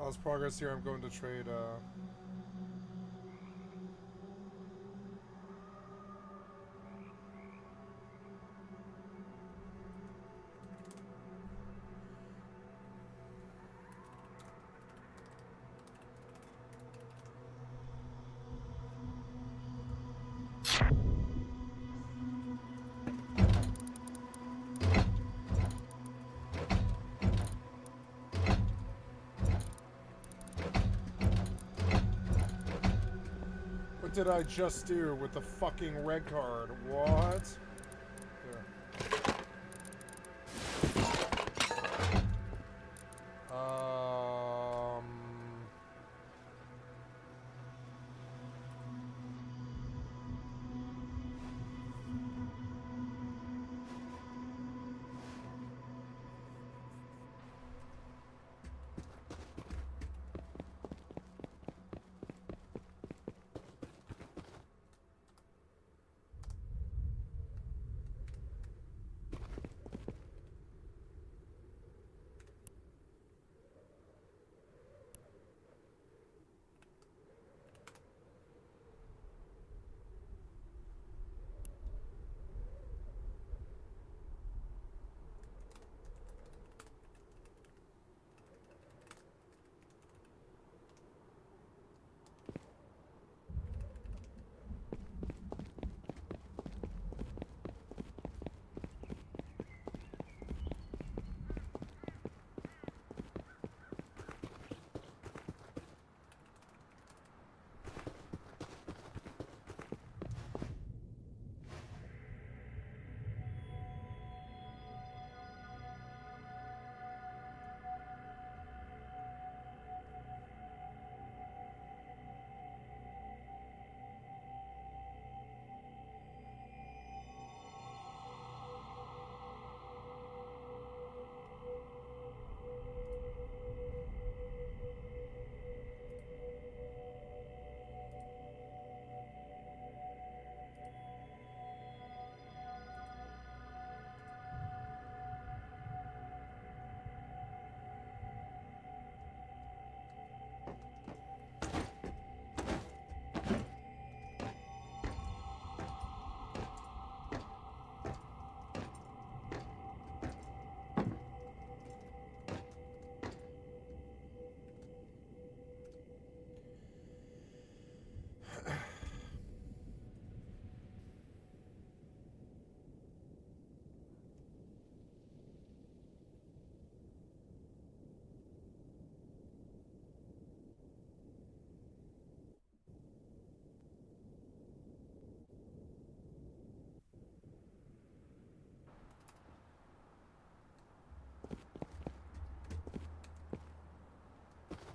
Lost progress here. I'm going to trade. What did I just do with the fucking red card? What? There. Um.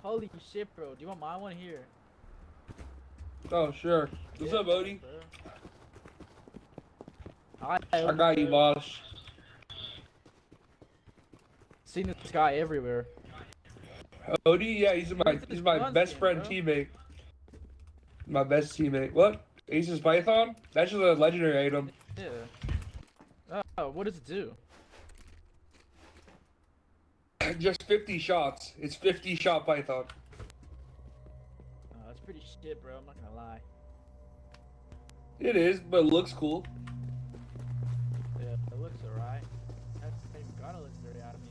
Holy shit, bro. Do you want my one here? Oh, sure. What's up, Odie? Hi, I got you, boss. Seen this guy everywhere. Odie? Yeah, he's my Guns best game, friend bro. teammate. My best teammate. What? Ace's Python? That's just a legendary item. Yeah. Oh, what does it do? Just 50 shots. It's 50 shot Python. Oh, that's pretty shit, bro. I'm not gonna lie. It is, but it looks cool. Yeah, it looks alright. That's even got a legendary out of me.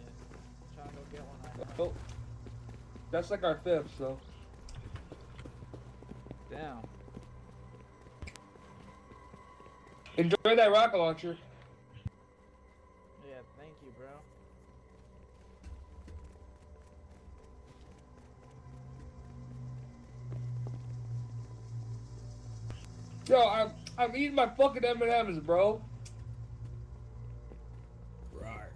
I'm trying to go get one right now. Well, that's like our fifth, so. Damn. Enjoy that rocket launcher. Yeah, thank you, bro. Yo, I'm eating my fucking M&M's, bro. Right.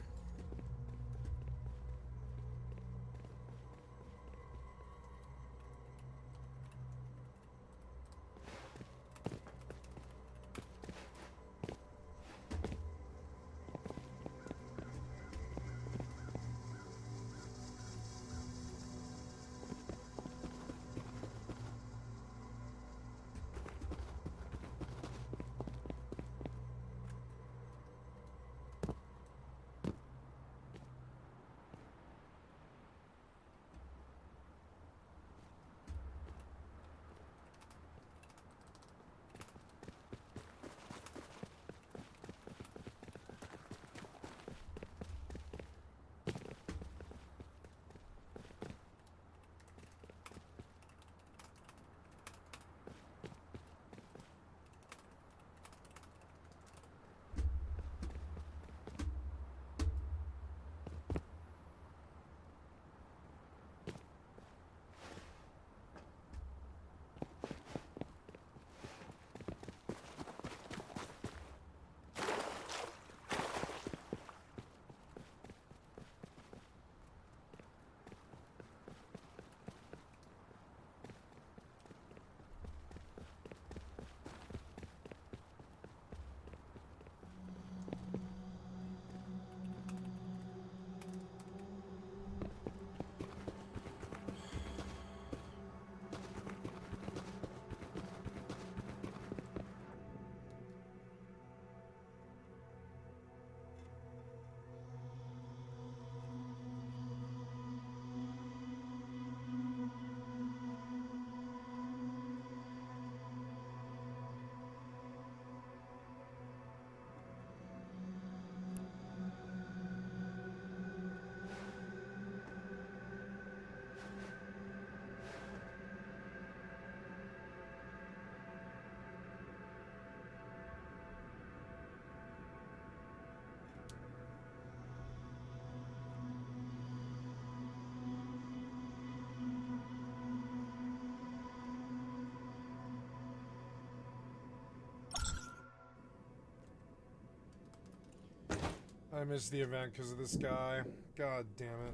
I missed the event because of this guy. God damn it.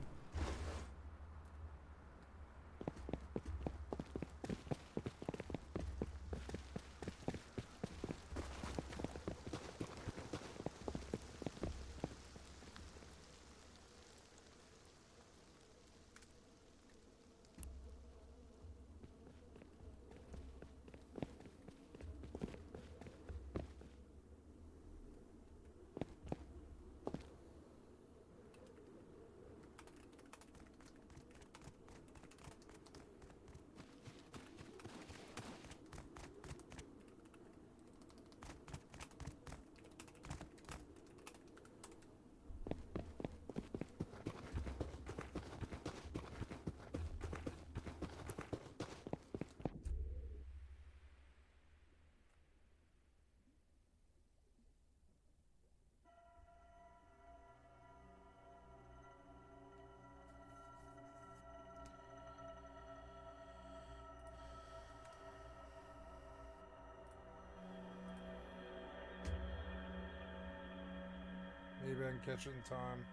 Maybe I can catch it in time.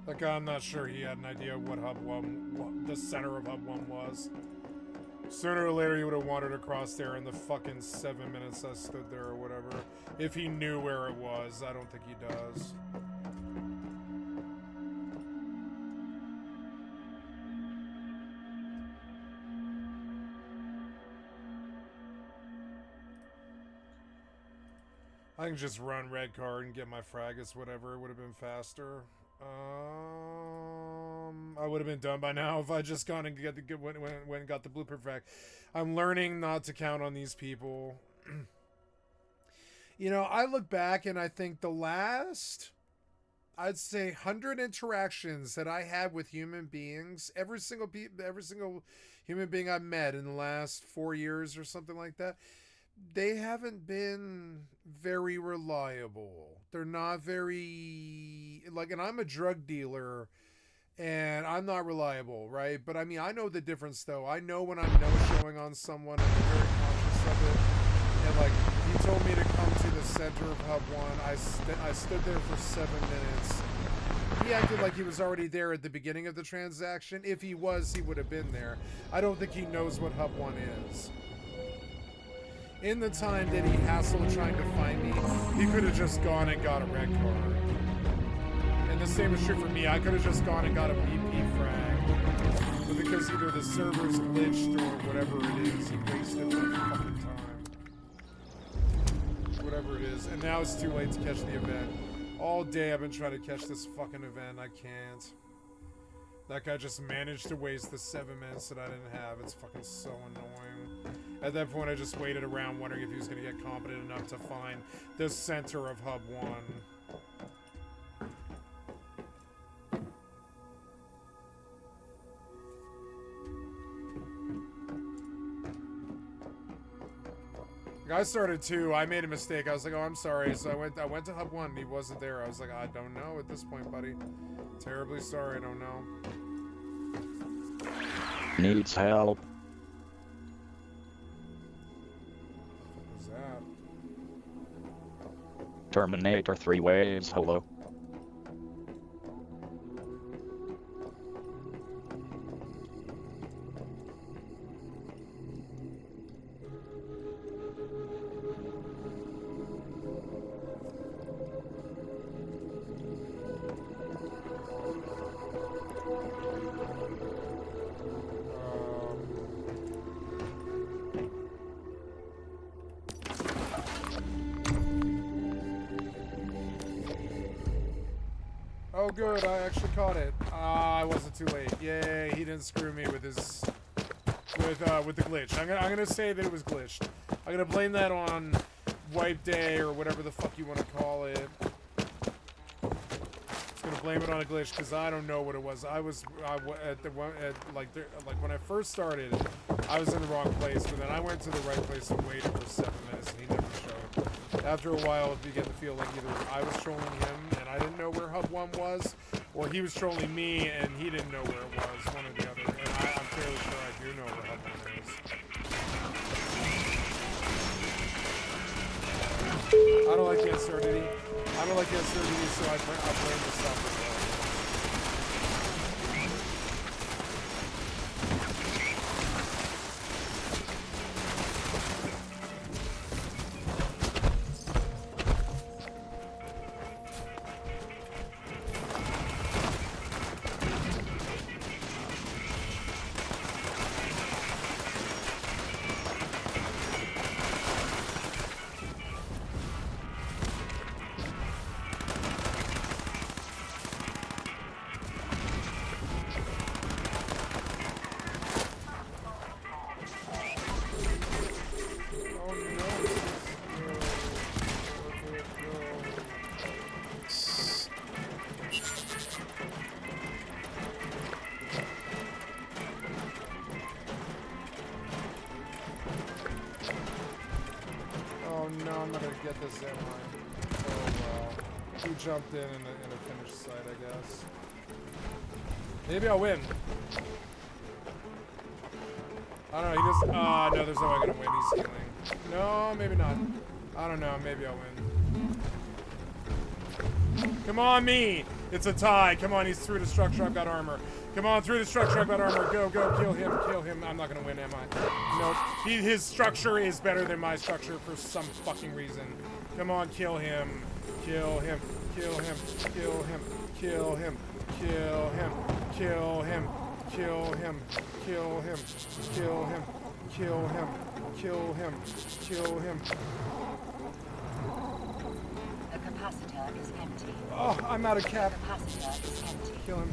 That guy, I'm not sure he had an idea what Hub 1, what the center of Hub 1 was. Sooner or later he would have wandered across there in the fucking 7 minutes I stood there or whatever. If he knew where it was, I don't think he does. I can just run red card and get my fragments, whatever. It would have been faster. I would have been done by now if I just gone and went and got the blueprint frag. I'm learning not to count on these people. You know, I look back and I think the last, I'd say, 100 interactions that I had with human beings, every single human being I've met in the last 4 years or something like that, they haven't been very reliable. They're not very, like, and I'm a drug dealer and I'm not reliable, right? But I mean, I know the difference though. I know when I'm no-showing on someone, I'm very conscious of it. And like, he told me to come to the center of Hub 1. I stood there for 7 minutes. He acted like he was already there at the beginning of the transaction. If he was, he would have been there. I don't think he knows what Hub 1 is. In the time that he hassled trying to find me, he could have just gone and got a red card. And the same is true for me. I could have just gone and got a BP frag. But because either the server's glitched or whatever it is, he wasted my fucking time. Whatever it is. And now it's too late to catch the event. All day I've been trying to catch this fucking event. I can't. That guy just managed to waste the 7 minutes that I didn't have. It's fucking so annoying. At that point, I just waited around wondering if he was going to get competent enough to find the center of Hub 1. I started too. I made a mistake. I was like, oh, I'm sorry. So I went to Hub 1 and he wasn't there. I was like, I don't know at this point, buddy. Terribly sorry. I don't know. Needs help. What was that? Terminator 3 waves. Hello. Oh, good. I actually caught it. I wasn't too late. Yay! He didn't screw me with his with the glitch. I'm gonna say that it was glitched. I'm gonna blame that on wipe day or whatever the fuck you want to call it. Just gonna blame it on a glitch because I don't know what it was. Like when I first started, I was in the wrong place, but then I went to the right place and waited for 7 minutes, and he never showed. After a while, it began to feel like either I was trolling him and I didn't know where Hub 1 was, or he was trolling me and he didn't know where it was, one or the other. And I'm fairly sure I do know where Hub 1 is. the absurdity. I don't like the absurdity, so I blame myself as well. Get this in line. Oh well. He jumped in a finished sight, I guess. Maybe I'll win. I don't know, he just no, there's no way I'm gonna win, he's healing. No, maybe not. I don't know, maybe I'll win. Come on, me! It's a tie. Come on, he's through the structure, I've got armor. Come on, through the structure, I've got armor. Go, go, kill him. I'm not gonna win, am I? Nope. His structure is better than my structure for some fucking reason. Come on, kill him. Kill him. Kill him. Kill him. Kill him. Kill him. Kill him. Kill him. Kill him. Kill him. Kill him. Kill him. Kill him. The capacitor is empty. Oh, I'm out of cap. The capacitor is empty. Kill him.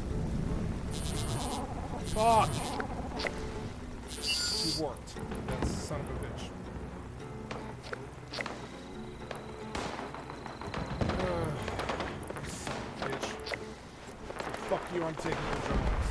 Fuck! He worked. That son of a bitch. Son of a bitch. Fuck you, I'm taking your drones.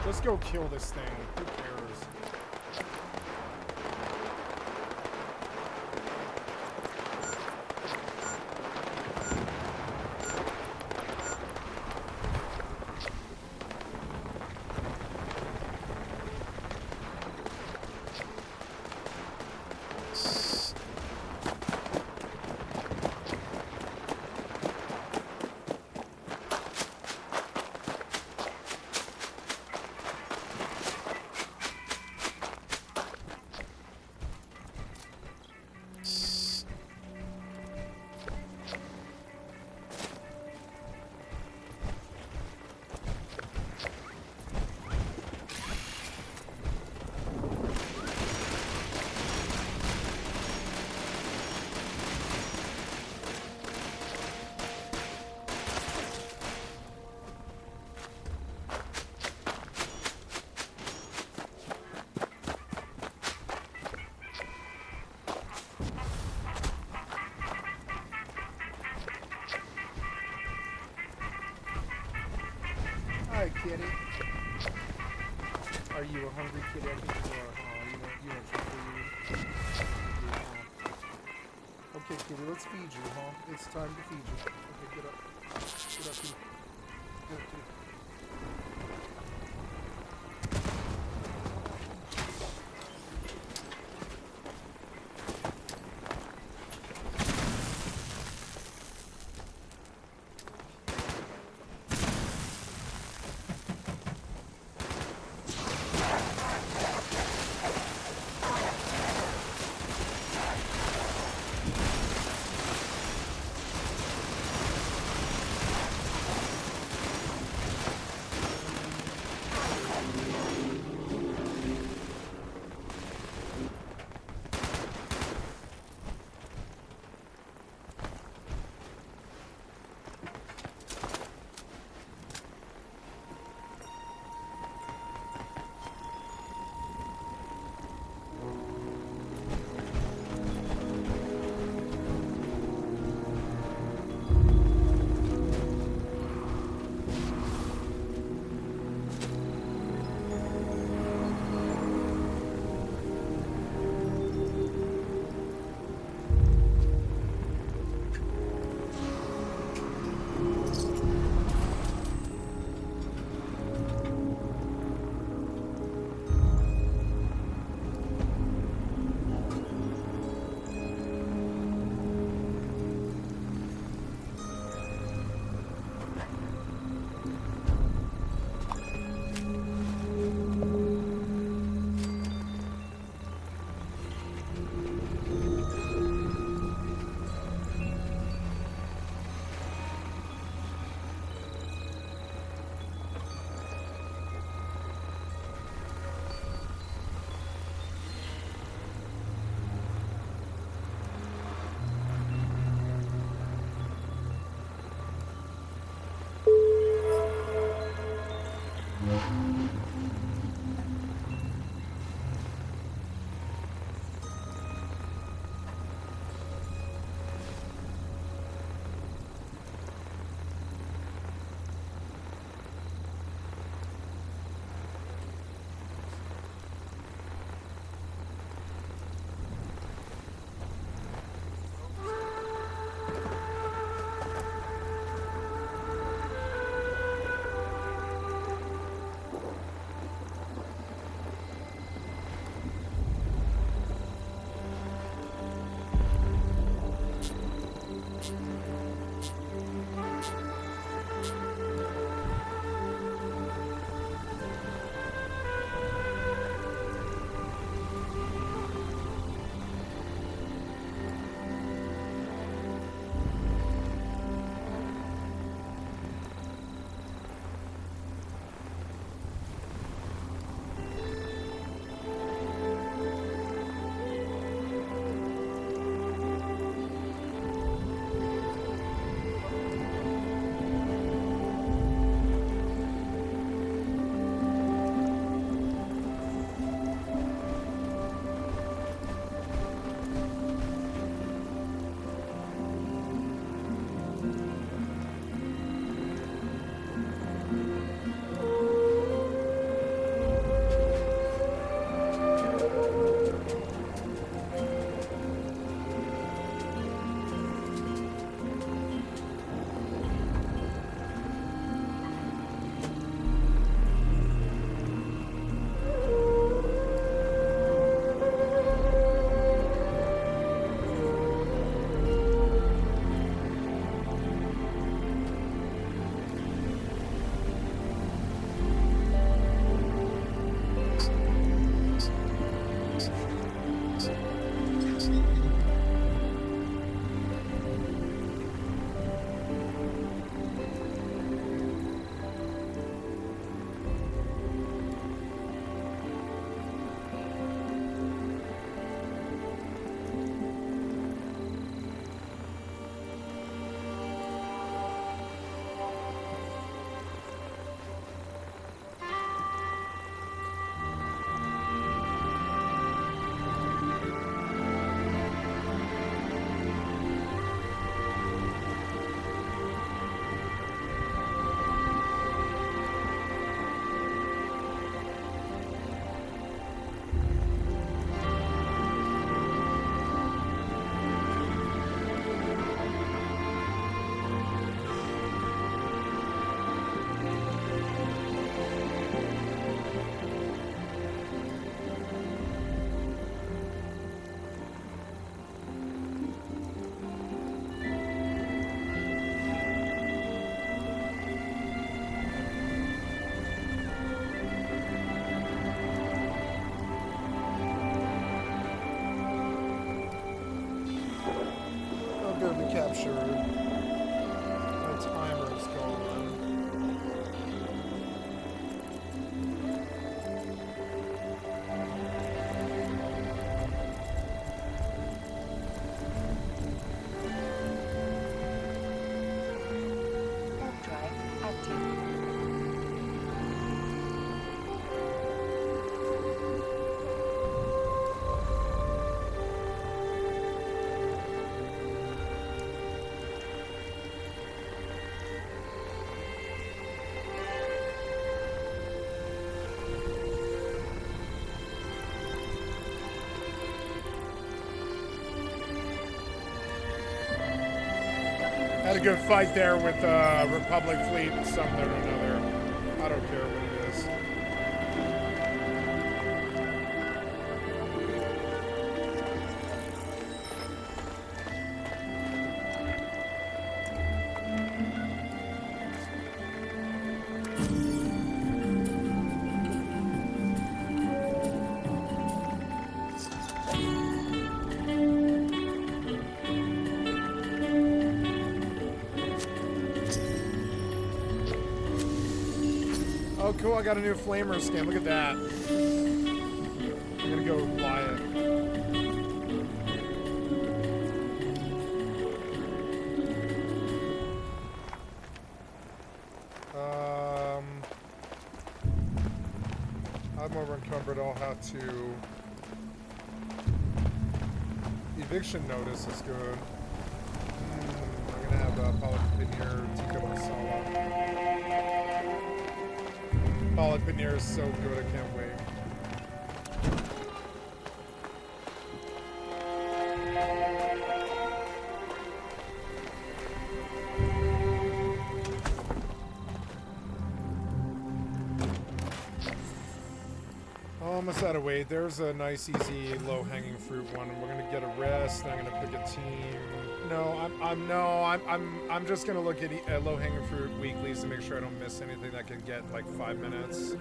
Let's go kill this thing. Who cares? Hi, kitty. Are you a hungry kitty? I think you are. Oh, you want some food? Okay, kitty, let's feed you, huh? It's time to feed you. Okay, get up. Get up, kitty. Get up, kitty. sure. My timer's gone. Warp drive active. Had a good fight there with Republic fleet, something or another. I don't care what it is. Oh, cool, I got a new flamer skin. Look at that. I'm gonna go buy it. I'm over encumbered. I'll have to... Eviction notice is good. I'm gonna have Pollock Pinier, Tikka Masala. Pollock Pinier is so good, I can't wait. Almost out of weight. There's a nice, easy, low-hanging fruit one, and we're gonna get a rest. And I'm gonna pick a team. I'm just gonna look at low-hanging fruit weeklies to make sure I don't miss anything that can get like 5 minutes.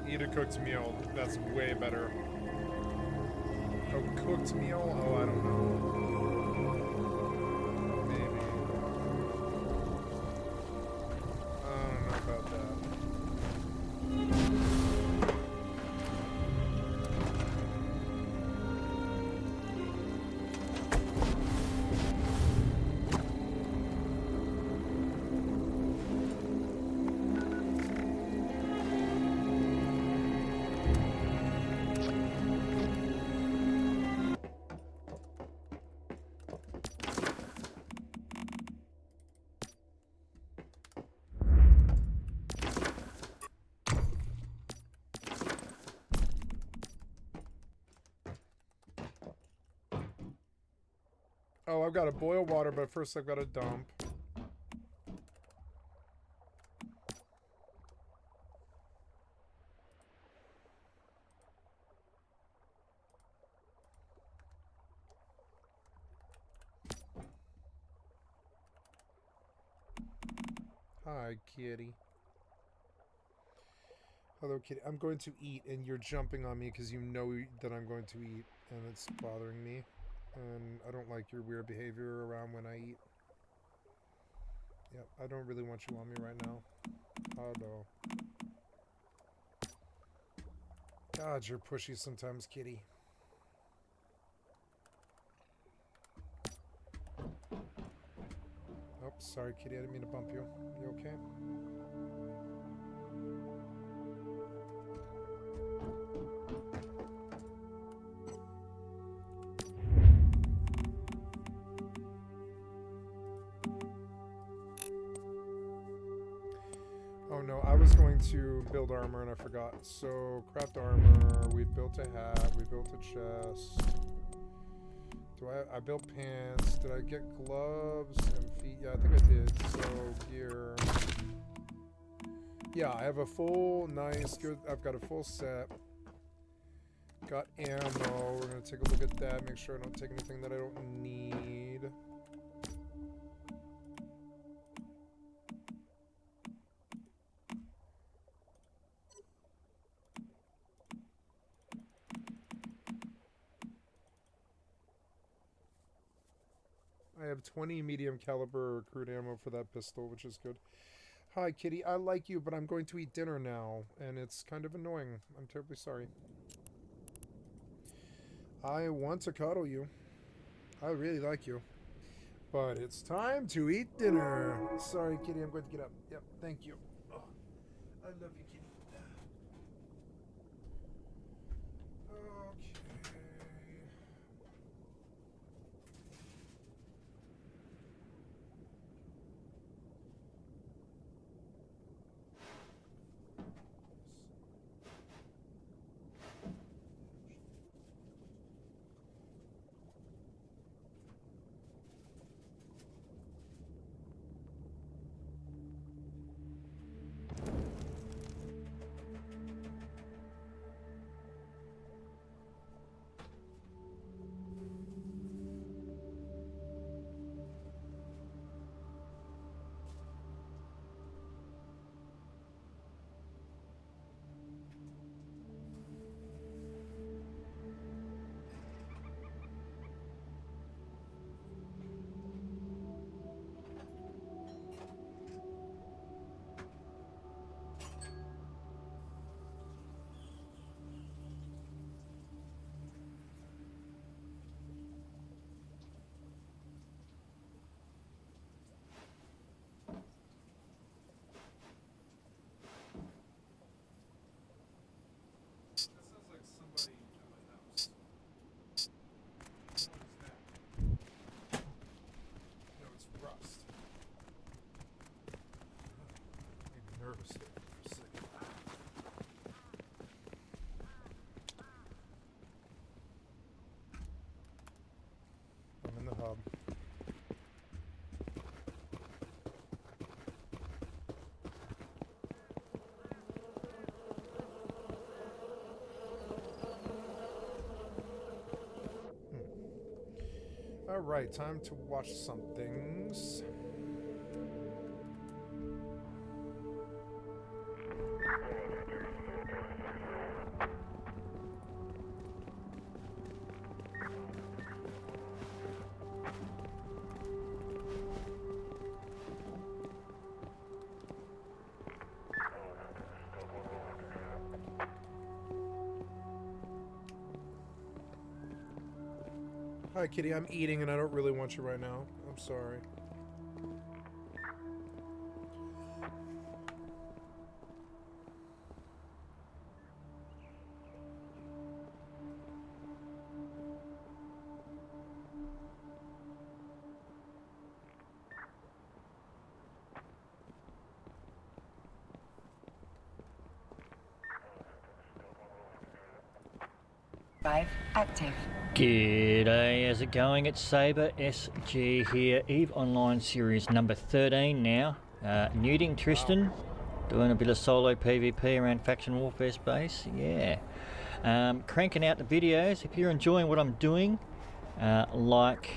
Eat a cooked meal. That's way better. A cooked meal? Oh, I don't know. Maybe. I don't know about that. Oh, I've got to boil water, but first I've got to dump. Hi, kitty. Hello, kitty. I'm going to eat, and you're jumping on me because you know that I'm going to eat, and it's bothering me. And I don't like your weird behavior around when I eat. Yep, I don't really want you on me right now. Oh, no. God, you're pushy sometimes, kitty. Oh, sorry, kitty. I didn't mean to bump you. You okay? Oh no, I was going to build armor and I forgot. So, craft armor, we built a hat, we built a chest. I built pants. Did I get gloves and feet? Yeah, I think I did. So, gear. Yeah, I have a full, nice, good, I've got a full set. Got ammo. We're gonna take a look at that, make sure I don't take anything that I don't need. I have 20 medium caliber crude ammo for that pistol, which is good. Hi, kitty. I like you, but I'm going to eat dinner now, and it's kind of annoying. I'm terribly sorry. I want to cuddle you. I really like you. But it's time to eat dinner. Sorry, kitty. I'm going to get up. Yep, thank you. Oh, I love you, kitty. Okay. I'm in the hub. All right, time to watch some things. Hi, kitty. I'm eating and I don't really want you right now. I'm sorry. Drive active. G'day, how's it going? It's Saber SG here, EVE Online Series number 13 now. Nuding Tristan, doing a bit of solo PvP around Faction Warfare space, yeah. Cranking out the videos. If you're enjoying what I'm doing, like,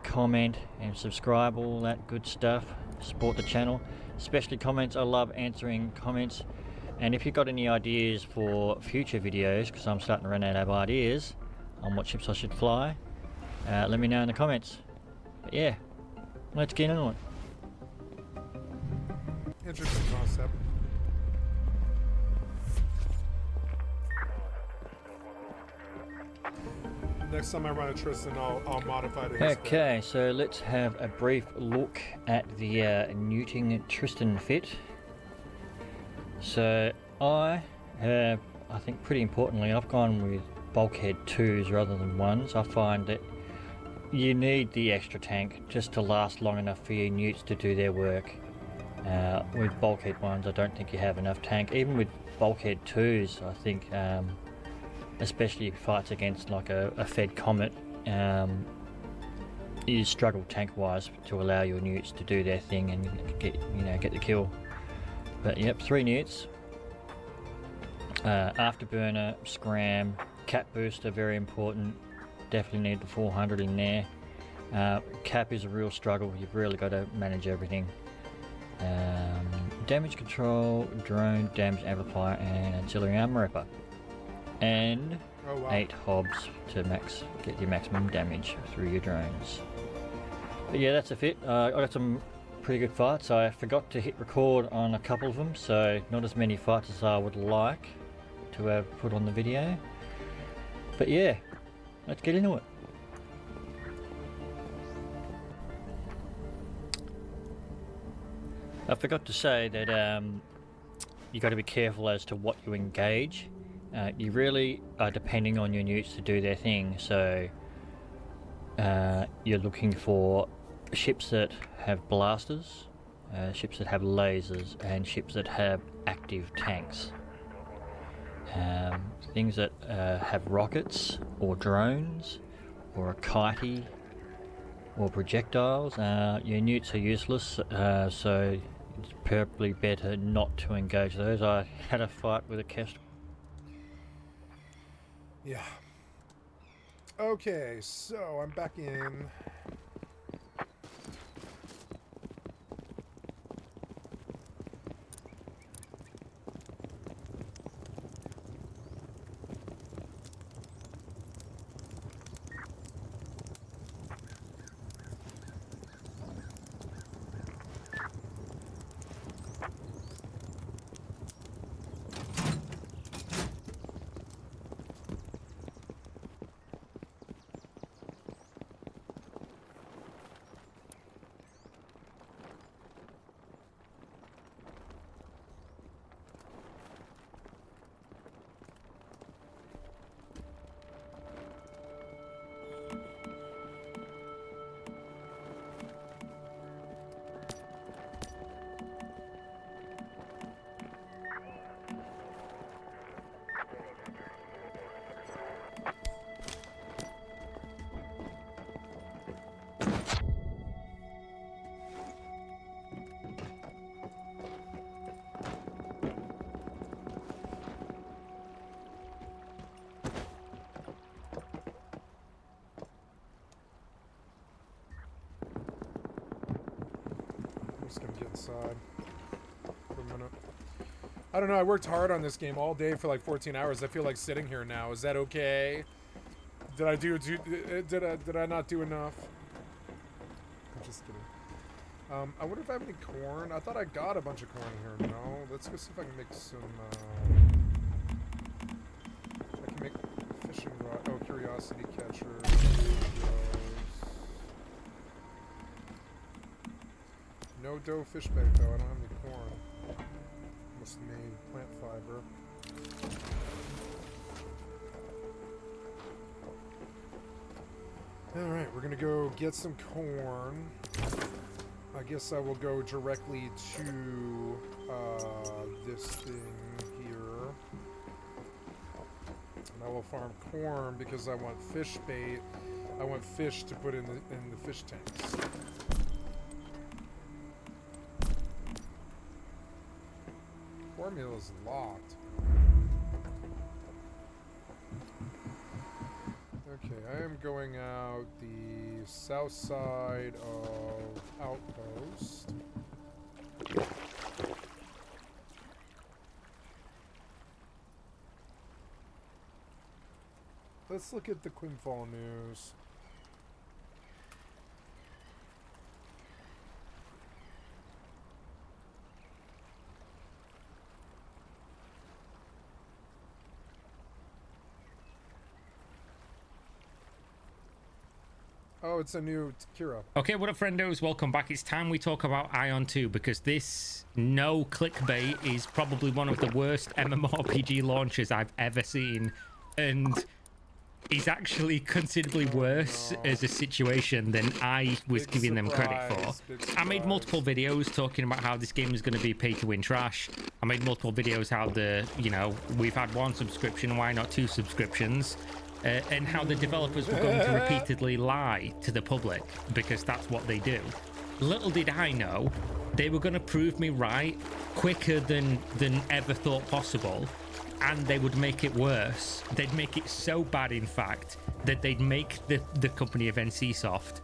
comment and subscribe, all that good stuff. Support the channel, especially comments. I love answering comments. And if you've got any ideas for future videos, because I'm starting to run out of ideas on what ships I should fly, let me know in the comments. But yeah, let's get on it. Interesting concept. Next time I run a Tristan, I'll modify it. Okay, so let's have a brief look at the Newting Tristan fit. So I have, I think pretty importantly, I've gone with bulkhead 2s rather than 1s. I find that you need the extra tank just to last long enough for your newts to do their work. With bulkhead 1s, I don't think you have enough tank. Even with bulkhead 2s, I think, especially fights against like a fed comet, you struggle tank-wise to allow your newts to do their thing and get the kill. But yep, 3 newts. Afterburner, scram, cap booster, very important. Definitely need the 400 in there. Cap is a real struggle. You've really got to manage everything. Damage control, drone, damage amplifier, and auxiliary armor ripper. And 8 hobs to get your maximum damage through your drones. But yeah, that's a fit. I got some pretty good fights. I forgot to hit record on a couple of them, so not as many fights as I would like to have put on the video. But yeah, let's get into it. I forgot to say that you got to be careful as to what you engage. You really are depending on your newts to do their thing, so you're looking for ships that have blasters, ships that have lasers, and ships that have active tanks. Things that have rockets or drones or a kitey or projectiles, your newts are useless, so it's probably better not to engage those. I had a fight with a Kestrel. Yeah. Okay, so I'm back in. Just gonna get inside for a minute. I don't know, I worked hard on this game all day for like 14 hours. I feel like sitting here now. Is that okay? Did I not do enough? I'm just kidding. I wonder if I have any corn. I thought I got a bunch of corn here. No, let's go see if I can make some, I can make fishing rod. Oh, curiosity catcher. No dough fish bait though, I don't have any corn. Must have made plant fiber. Alright, we're gonna go get some corn. I guess I will go directly to this thing here. And I will farm corn because I want fish bait. I want fish to put in the fish tanks. Formula is locked. Okay, I am going out the south side of Outpost. Let's look at the Quinfall news. Oh, it's a new Kira. Okay, what up, friendos? Welcome back. It's time we talk about Ion 2 because this no clickbait is probably one of the worst MMORPG launches I've ever seen. And is actually considerably worse as a situation than I was Big giving them credit surprise, for. big I made surprise. multiple videos talking about how this game is going to be pay to win trash. I made multiple videos how we've had 1 subscription, why not 2 subscriptions? And how the developers were going to repeatedly lie to the public because that's what they do. Little did I know, they were going to prove me right quicker than ever thought possible, and they would make it worse. They'd make it so bad, in fact, that they'd make the company of NCSoft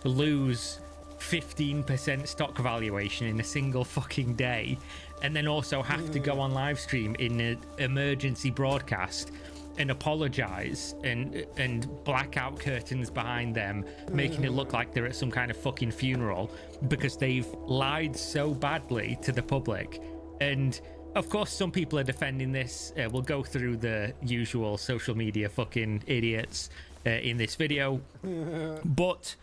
lose 15% stock valuation in a single fucking day, and then also have to go on live stream in an emergency broadcast and apologize and blackout curtains behind them, making it look like they're at some kind of fucking funeral because they've lied so badly to the public. And of course, some people are defending this. We'll go through the usual social media fucking idiots in this video. But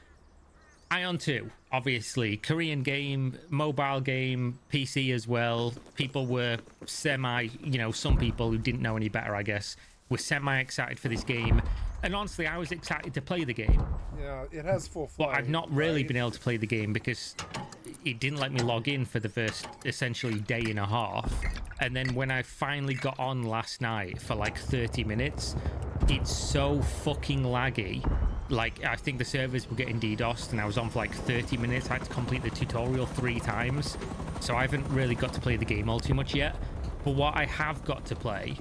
Ion 2, obviously, Korean game, mobile game, PC as well. People were some people who didn't know any better, I guess, were semi-excited for this game. And honestly, I was excited to play the game. Yeah, it has full flight. But I've not really right? been able to play the game because it didn't let me log in for the first essentially day and a half. And then when I finally got on last night for like 30 minutes, it's so fucking laggy. Like, I think the servers were getting DDoSed and I was on for like 30 minutes. I had to complete the tutorial 3 times. So I haven't really got to play the game all too much yet. But what I have got to play,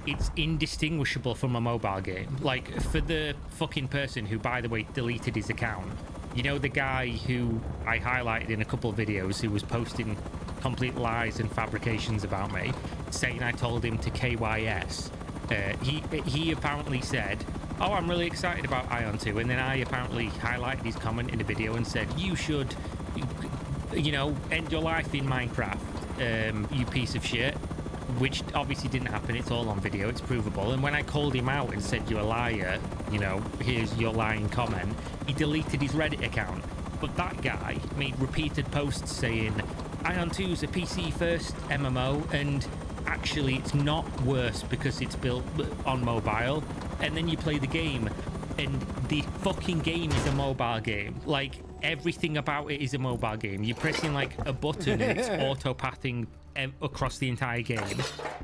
it's indistinguishable from a mobile game. Like, for the fucking person who, by the way, deleted his account, you know, the guy who I highlighted in a couple of videos who was posting complete lies and fabrications about me, saying I told him to KYS. He apparently said, oh, I'm really excited about Ion 2, and then I apparently highlighted his comment in a video and said, you should, end your life in Minecraft, you piece of shit. Which obviously didn't happen. It's all on video, it's provable. And when I called him out and said, you're a liar, here's your lying comment, he deleted his Reddit account. But that guy made repeated posts saying Ion 2 is a PC first MMO, and actually it's not worse because it's built on mobile. And then you play the game and the fucking game is a mobile game. Like, everything about it is a mobile game. You're pressing like a button and it's auto-pathing across the entire game.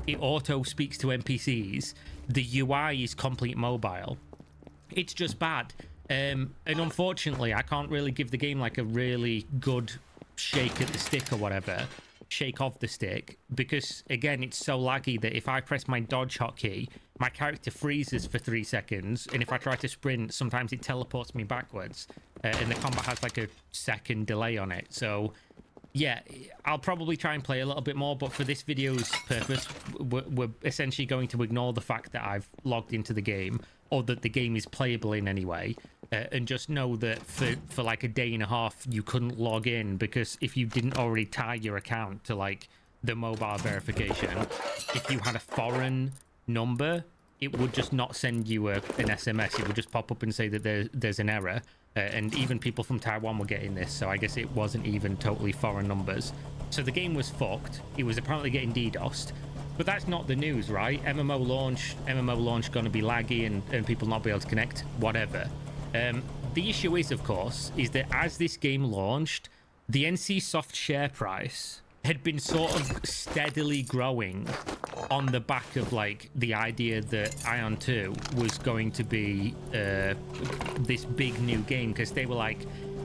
It auto speaks to NPCs. The UI is complete mobile. It's just bad. And unfortunately, I can't really give the game like a really good shake at the stick or whatever. Shake of the stick, because again, it's so laggy that if I press my dodge hotkey, my character freezes for 3 seconds, and if I try to sprint, sometimes it teleports me backwards, and the combat has like a second delay on it. So yeah, I'll probably try and play a little bit more, but for this video's purpose, we're essentially going to ignore the fact that I've logged into the game, or that the game is playable in any way, and just know that for like a day and a half, you couldn't log in, because if you didn't already tie your account to like the mobile verification, if you had a foreign number, it would just not send you an SMS. It would just pop up and say that there's an error. And even people from Taiwan were getting this, so I guess it wasn't even totally foreign numbers. So the game was fucked. It was apparently getting DDoSed. But that's not the news, right? MMO launch going to be laggy and people not be able to connect, whatever. The issue is, of course, is that as this game launched, the NCSoft share price had been sort of steadily growing on the back of like the idea that Ion 2 was going to be this big new game, because they were like,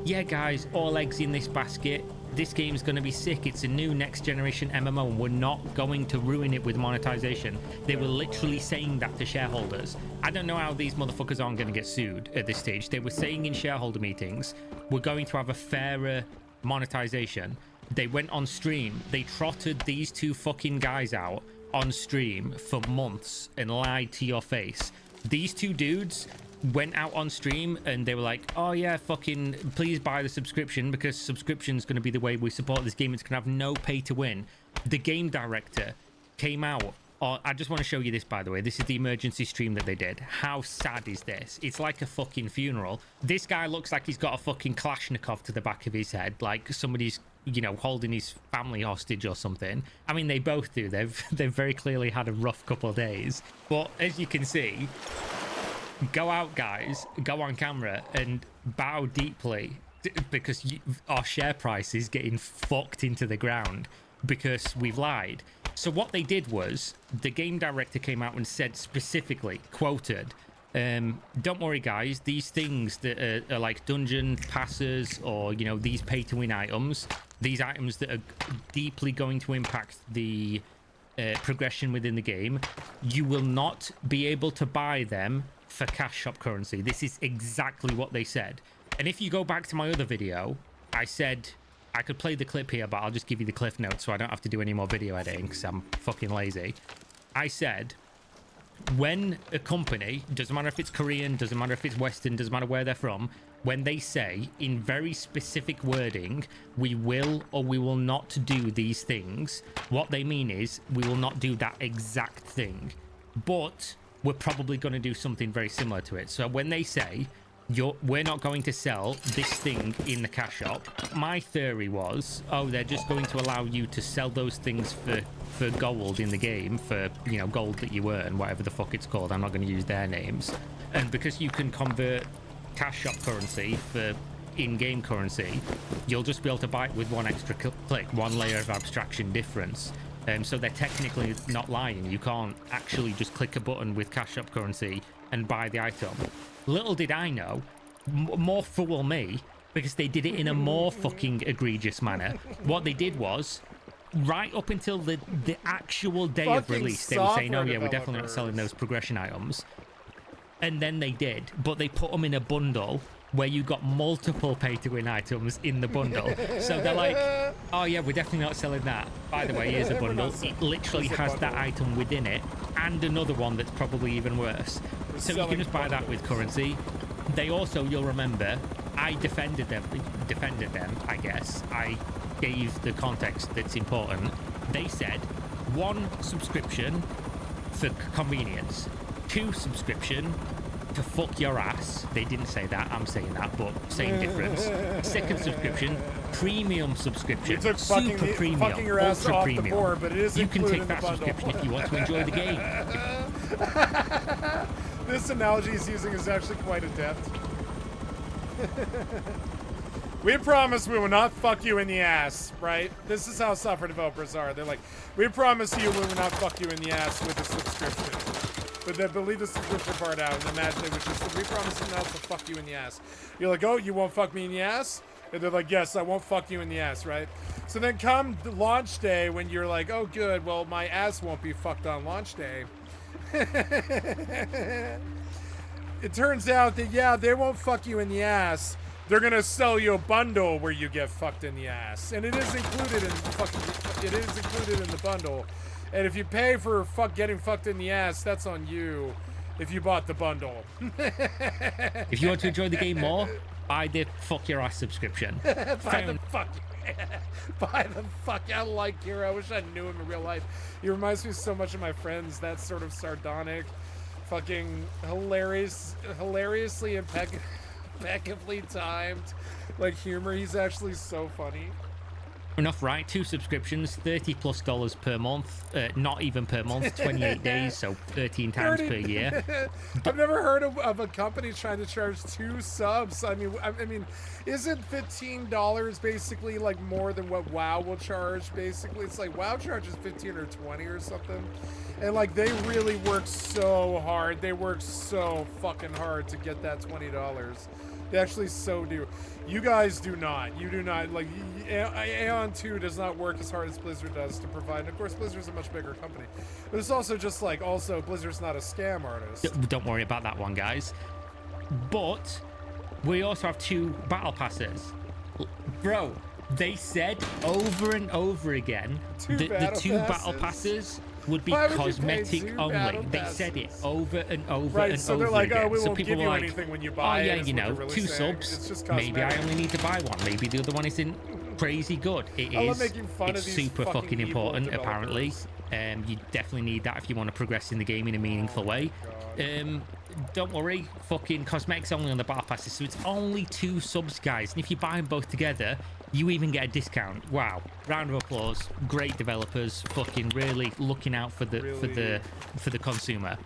yeah guys, all eggs in this basket, this game's going to be sick, it's a new next generation MMO and we're not going to ruin it with monetization. They were literally saying that to shareholders. I don't know how these motherfuckers aren't going to get sued at this stage. They were saying in shareholder meetings, we're going to have a fairer monetization. They went on stream, they trotted these 2 fucking guys out on stream for months and lied to your face. These 2 dudes went out on stream and they were like, oh yeah, fucking please buy the subscription, because subscription's going to be the way we support this game. It's going to have no pay to win. The game director came out. I just want to show you this, by the way. This is the emergency stream that they did. How sad is this? It's like a fucking funeral. This guy looks like he's got a fucking Kalashnikov to the back of his head, like somebody's, holding his family hostage or something. I mean, they both do. They've very clearly had a rough couple of days. But as you can see, Go out, guys. Go on camera and bow deeply because our share price is getting fucked into the ground because we've lied. So what they did was the game director came out and said specifically, quoted, don't worry, guys, these things that are like dungeon passes or, you know, these pay-to-win items, these items that are deeply going to impact the progression within the game, you will not be able to buy them for cash shop currency. This is exactly what they said. And if you go back to my other video, I said I could play the clip here, but I'll just give you the cliff notes so I don't have to do any more video editing because I'm fucking lazy. I said, when a company, doesn't matter if it's Korean, doesn't matter if it's Western, doesn't matter where they're from, when they say in very specific wording, we will or we will not do these things, what they mean is we will not do that exact thing, but we're probably going to do something very similar to it. So when they say we're not going to sell this thing in the cash shop, my theory was, oh, they're just going to allow you to sell those things for gold in the game, for, you know, gold that you earn, whatever the fuck it's called. I'm not going to use their names. And because you can convert cash shop currency for in-game currency, you'll just be able to buy it with one extra click, one layer of abstraction difference. So they're technically not lying. You can't actually just click a button with cash shop currency and buy the item. Little did I know, more fool me, because they did it in a more fucking egregious manner. What they did was, right up until the actual day of release, they were saying, oh yeah, we're definitely not selling those progression items. And then they did, but they put them in a bundle where you got multiple pay-to-win items in the bundle. So they're like, oh yeah, we're definitely not selling that. By the way, here's a bundle. It literally has that item within it and another one that's probably even worse. So you can just buy that with currency. They also, you'll remember, I defended them, I guess. I gave the context that's important. They said 1 subscription for convenience, 2 subscription to fuck your ass. They didn't say that, I'm saying that, but same difference. 2nd subscription, premium subscription, super premium, ultra premium. Board, but it is you can take in that subscription if you want to enjoy the game. This analogy he's using is actually quite adept. We promise we will not fuck you in the ass, right? This is how software developers are. They're like, we promise you we will not fuck you in the ass with a subscription. But then leave the subscription part out and imagine it was just, we promise you not to fuck you in the ass. You're like, oh, you won't fuck me in the ass? And they're like, yes, I won't fuck you in the ass, right? So then come the launch day when you're like, oh, good, well, my ass won't be fucked on launch day. It turns out that, yeah, they won't fuck you in the ass. They're gonna sell you a bundle where you get fucked in the ass, and it is included in the bundle. And if you pay for getting fucked in the ass, that's on you. If you bought the bundle. If you want to enjoy the game more, buy the fuck your ass subscription. Buy the fuck I like Hero. I wish I knew him in real life. He reminds me so much of my friends. That sort of sardonic, fucking hilariously impeccably timed, like humor. He's actually so funny. Enough, right? 2 subscriptions, $30+ per month. Not even per month, 28 days, so 13 times per year. I've never heard of a company trying to charge 2 subs. I mean, isn't $15 basically like more than what WoW will charge? Basically, it's like WoW charges 15 or 20 or something, and like they really work so hard. They work so fucking hard to get that $20. They actually so do. You guys do not. You do not. Like, Aeon 2 does not work as hard as Blizzard does to provide. And of course, Blizzard's a much bigger company. But it's also just like, also, Blizzard's not a scam artist. Don't worry about that one, guys. But we also have 2 battle passes. Bro, they said over and over again that the 2 battle passes would be cosmetic only. They said it over and over and so over they're like, again. oh, we So won't people give you were like, anything when you buy oh yeah, it, you know, really 2 saying. subs. It's just Maybe I cosmetic. only need to buy one. Maybe the other one isn't crazy good. It I love is. making fun It's of these super fucking evil important, apparently. developers. You definitely need that if you want to progress in the game in a meaningful way. Don't worry, fucking cosmetics only on the battle passes, so it's only 2 subs, guys. And if you buy them both together, you even get a discount. Wow! Round of applause. Great developers, fucking really looking out for the consumer.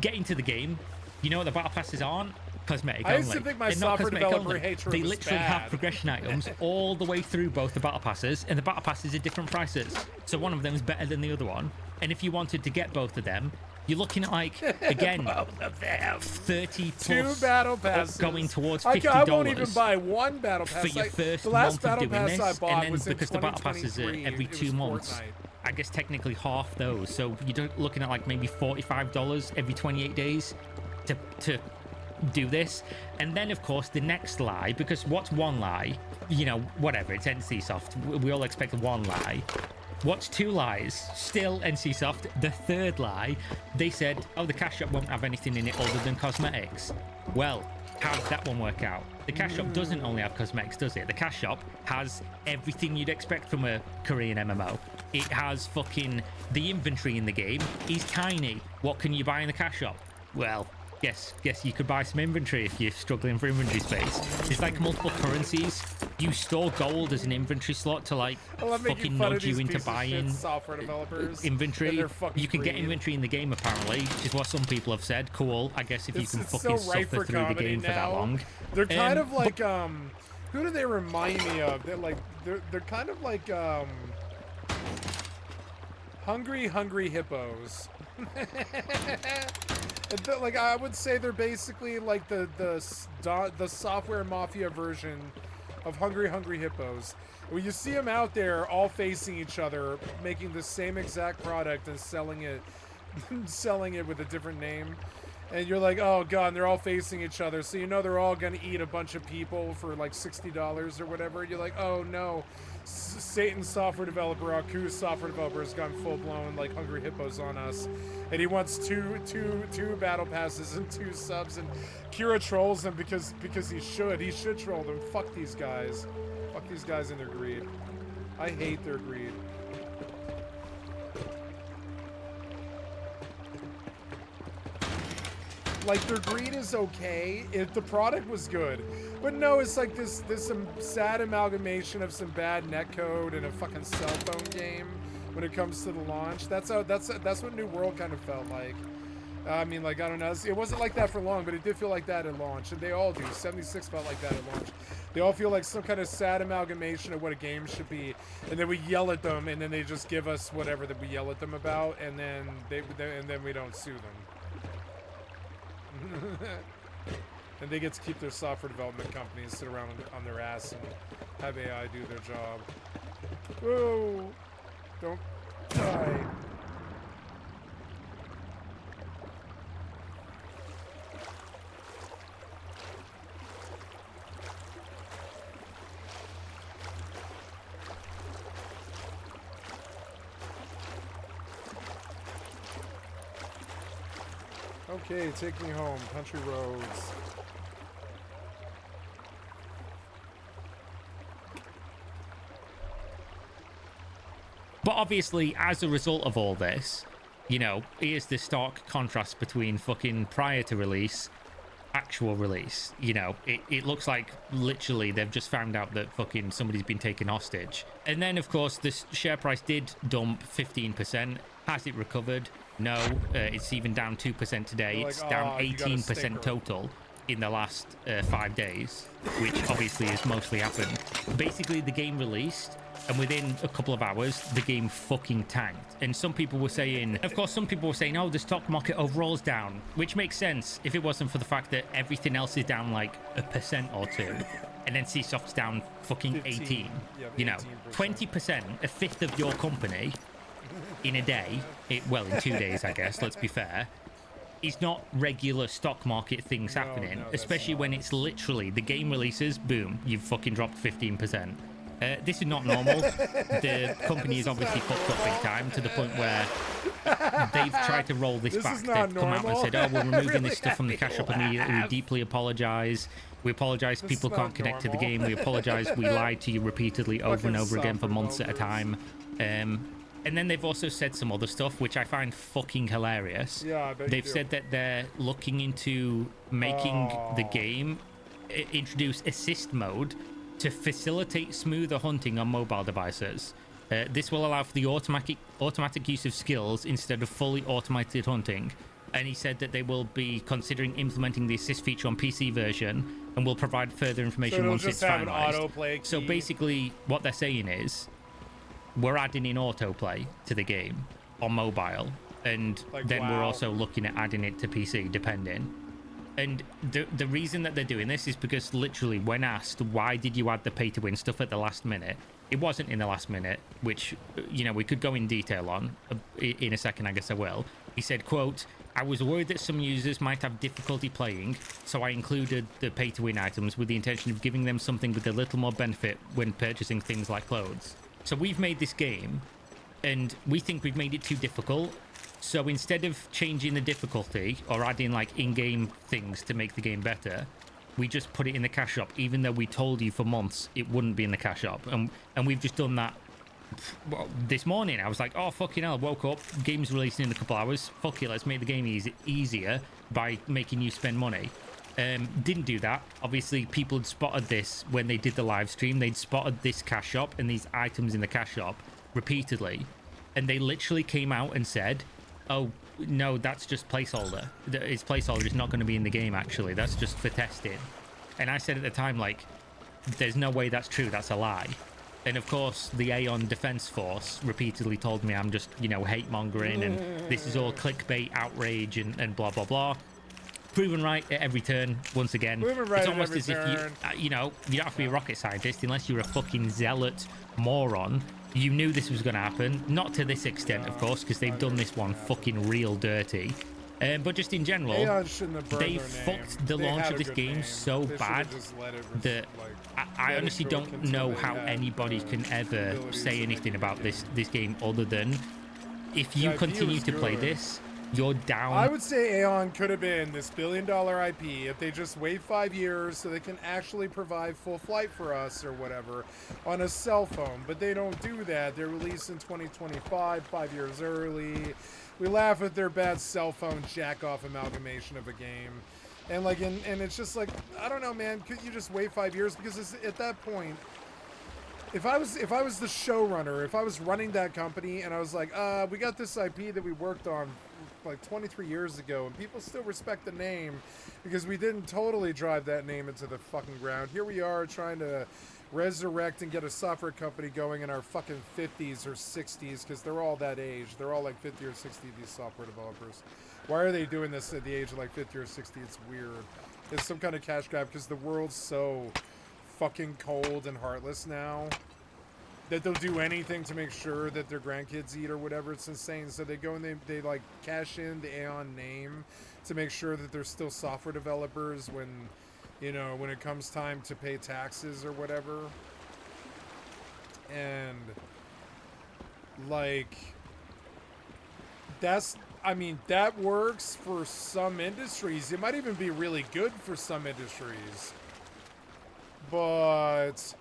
Getting to the game, You know what the battle passes aren't? Cosmetic I only. used to think my They're not software cosmetic developer only. hatred They was literally bad. have progression items all the way through both the battle passes, and the battle passes are different prices. So one of them is better than the other one. And if you wanted to get both of them, you're looking at like, again, 30 plus Two battle passes going towards I $50 won't even buy one battle pass. for your Like, first the last month of battle doing pass this, I bought and then was in because the battle passes are 2023, every it was 2 months, Fortnite. I guess technically half those. So you're looking at like maybe $45 every 28 days to do this. And then of course the next lie, because what's one lie? You know, whatever, it's NCSoft. We all expect one lie. What's two lies? Still NCSoft. The third lie, they said, oh, the cash shop won't have anything in it other than cosmetics. Well, how did that one work out? The cash shop doesn't only have cosmetics, does it? The cash shop has everything you'd expect from a Korean MMO. It has fucking... The inventory in the game is tiny. What can you buy in the cash shop? Well, guess you could buy some inventory if you're struggling for inventory space. There's like multiple currencies. You store gold as an inventory slot to like fucking nudge you into buying software developers inventory. You can get inventory in the game apparently, which is what some people have said. Cool, I guess if you can fucking suffer through the game for that long. They're kind of like who do they remind me of? They're like they're kind of like hungry hippos. Like I would say they're basically like the software mafia version of hungry hippos. When you see them out there all facing each other, making the same exact product and selling it with a different name, and you're like, oh god, and they're all facing each other, so you know they're all gonna eat a bunch of people for like $60 or whatever. You're like, oh no, Satan's software developer, Aku's software developer, has gone full blown like hungry hippos on us, and he wants two battle passes and 2 subs, and Kira trolls them because he should troll them. Fuck these guys and their greed. I hate their greed. Like, their greed is okay if the product was good, but no, it's like this some sad amalgamation of some bad netcode and a fucking cell phone game when it comes to the launch. That's what New World kind of felt like. I mean, like, I don't know, it wasn't like that for long, but it did feel like that at launch, and they all do. 76 felt like that at launch. They all feel like some kind of sad amalgamation of what a game should be, and then we yell at them, and then they just give us whatever that we yell at them about, and then then we don't sue them. And they get to keep their software development companies sit around on their ass and have AI do their job. Whoa! Don't die. Okay, take me home. Country roads. But obviously, as a result of all this, you know, here's the stark contrast between fucking prior to release, actual release. You know, it looks like literally they've just found out that fucking somebody's been taken hostage. And then, of course, the share price did dump 15%. Has it recovered? No, it's even down 2% today. It's down 18% total in the last 5 days, which obviously has mostly happened. Basically, the game released, and within a couple of hours, the game fucking tanked. And some people were saying, of course, some people were saying, oh, the stock market overall is down, which makes sense if it wasn't for the fact that everything else is down like 1% or 2%. And then CSoft's down fucking 18. You know, 20%, a fifth of your company in a day, well, in 2 days, I guess, let's be fair, is not regular stock market things happening, especially when it's literally the game releases, boom, you've fucking dropped 15%. This is not normal. The company is obviously fucked up big time to the point where they've tried to roll this back. They've come out and said, oh, we're removing this stuff from the cash up immediately. We deeply apologize. We apologize people can't connect to the game. We apologize we lied to you repeatedly over and over again for months at a time. And then they've also said some other stuff, which I find fucking hilarious. Yeah, they've said that they're looking into making the game introduce assist mode to facilitate smoother hunting on mobile devices. This will allow for the automatic use of skills instead of fully automated hunting. and he said that they will be considering implementing the assist feature on PC version and will provide further information once it's finalized. autoplay So key. basically, what they're saying is we're adding in autoplay to the game on mobile, and Like, then we're wow. also looking at adding it to PC, depending. And the reason that they're doing this is because literally when asked why did you add the pay to win stuff at the last minute, it wasn't in the last minute, which, you know, we could go in detail on in a second. I guess I will. He said, quote, I was worried that some users might have difficulty playing, so I included the pay to win items with the intention of giving them something with a little more benefit when purchasing things like clothes. So we've made this game and we think we've made it too difficult. So instead of changing the difficulty or adding like in-game things to make the game better, we just put it in the cash shop, even though we told you for months it wouldn't be in the cash shop. And we've just done that this morning. I was like, oh, fucking hell, I woke up, game's releasing in a couple hours. Fuck it, let's make the game easier by making you spend money. Didn't do that. Obviously, people had spotted this when they did the live stream. They'd spotted this cash shop and these items in the cash shop repeatedly. And they literally came out and said, oh, no, that's just placeholder. It's placeholder. It's not going to be in the game, actually. That's just for testing. And I said at the time, like, there's no way that's true. That's a lie. And, of course, the Aeon Defense Force repeatedly told me I'm just, you know, hate-mongering and this is all clickbait, outrage, and blah, blah, blah. Proven right at every turn, once again. Proven right it's at almost every as if turn. you know, you don't have to be a rocket scientist unless you're a fucking zealot moron. You knew this was going to happen. Not to this extent, of course, because they've done this one fucking real dirty. But just in general, Aeon shouldn't have burned they their fucked name. the They launch had of a this good game name. so They should've bad just let it that I let it honestly cook don't until know they how had anybody the can ever abilities say to anything make about it. this game other than if you The IP continue was to play good. this, you're down. I would say Aeon could have been this billion-dollar IP if they just wait 5 years so they can actually provide full flight for us or whatever on a cell phone. But they don't do that. They're released in 2025, 5 years early. We laugh at their bad cell phone jack-off amalgamation of a game. And like, and it's just like, I don't know, man. Could you just wait 5 years? Because it's, at that point, if I was the showrunner, if I was running that company, and I was like, we got this IP that we worked on like 23 years ago, and people still respect the name because we didn't totally drive that name into the fucking ground. Here we are trying to resurrect and get a software company going in our fucking 50s or 60s, because they're all that age. They're all like 50 or 60, these software developers. Why are they doing this at the age of like 50 or 60? It's weird. It's some kind of cash grab because the world's so fucking cold and heartless now that they'll do anything to make sure that their grandkids eat or whatever. It's insane. So they go and they like cash in the Aeon name to make sure that they're still software developers when, you know, when it comes time to pay taxes or whatever. And like, that's, I mean, that works for some industries. It might even be really good for some industries, but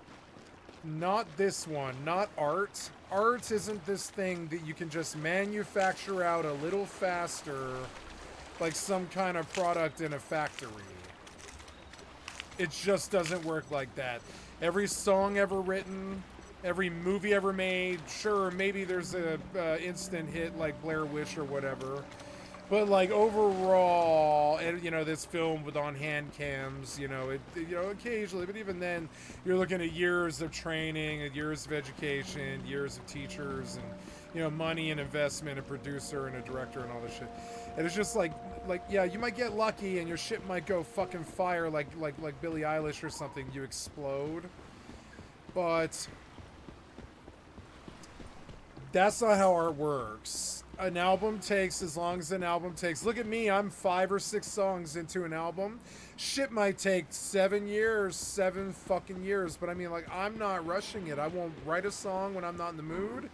not this one. Not art. Art isn't this thing that you can just manufacture out a little faster, like some kind of product in a factory. It just doesn't work like that. Every song ever written, every movie ever made, sure, maybe there's a instant hit like Blair Witch or whatever, but like overall, and you know, this film with on hand cams, you know, occasionally, but even then, you're looking at years of training, and years of education, years of teachers, and you know, money and investment, a producer and a director and all this shit. And it's just like yeah, you might get lucky and your shit might go fucking fire like Billie Eilish or something. You explode, but that's not how art works. An album takes as long as an album takes. Look at me, I'm 5 or 6 songs into an album. Shit might take 7 fucking years, but I mean, like, I'm not rushing it. I won't write a song when I'm not in the mood.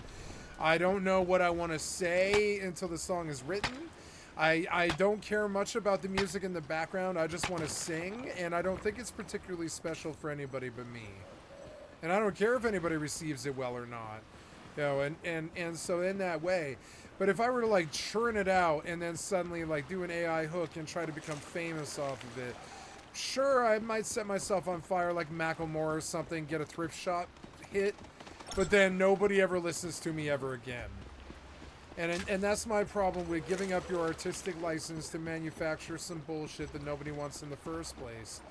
I don't know what I want to say until the song is written. I don't care much about the music in the background. I just want to sing, and I don't think it's particularly special for anybody but me. And I don't care if anybody receives it well or not. You know, and so in that way. But if I were to like churn it out and then suddenly like do an AI hook and try to become famous off of it, sure, I might set myself on fire like Macklemore or something, get a thrift shop hit, but then nobody ever listens to me ever again. And that's my problem with giving up your artistic license to manufacture some bullshit that nobody wants in the first place.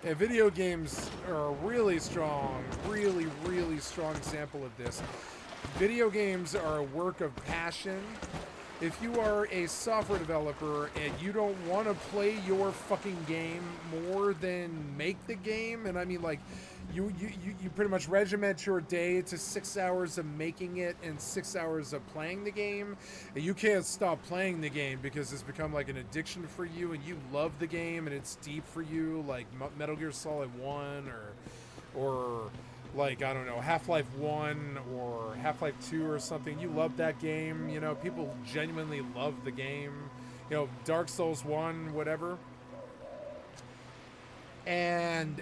And video games are a really strong, really strong example of this. Video games are a work of passion. If you are a software developer and you don't want to play your fucking game more than make the game, and I mean like you pretty much regiment your day to 6 hours of making it and 6 hours of playing the game, and you can't stop playing the game because it's become like an addiction for you and you love the game and it's deep for you, like Metal Gear Solid 1 or like, I don't know, Half-Life 1 or Half-Life 2 or something. You love that game, you know, people genuinely love the game. You know, Dark Souls 1, whatever. And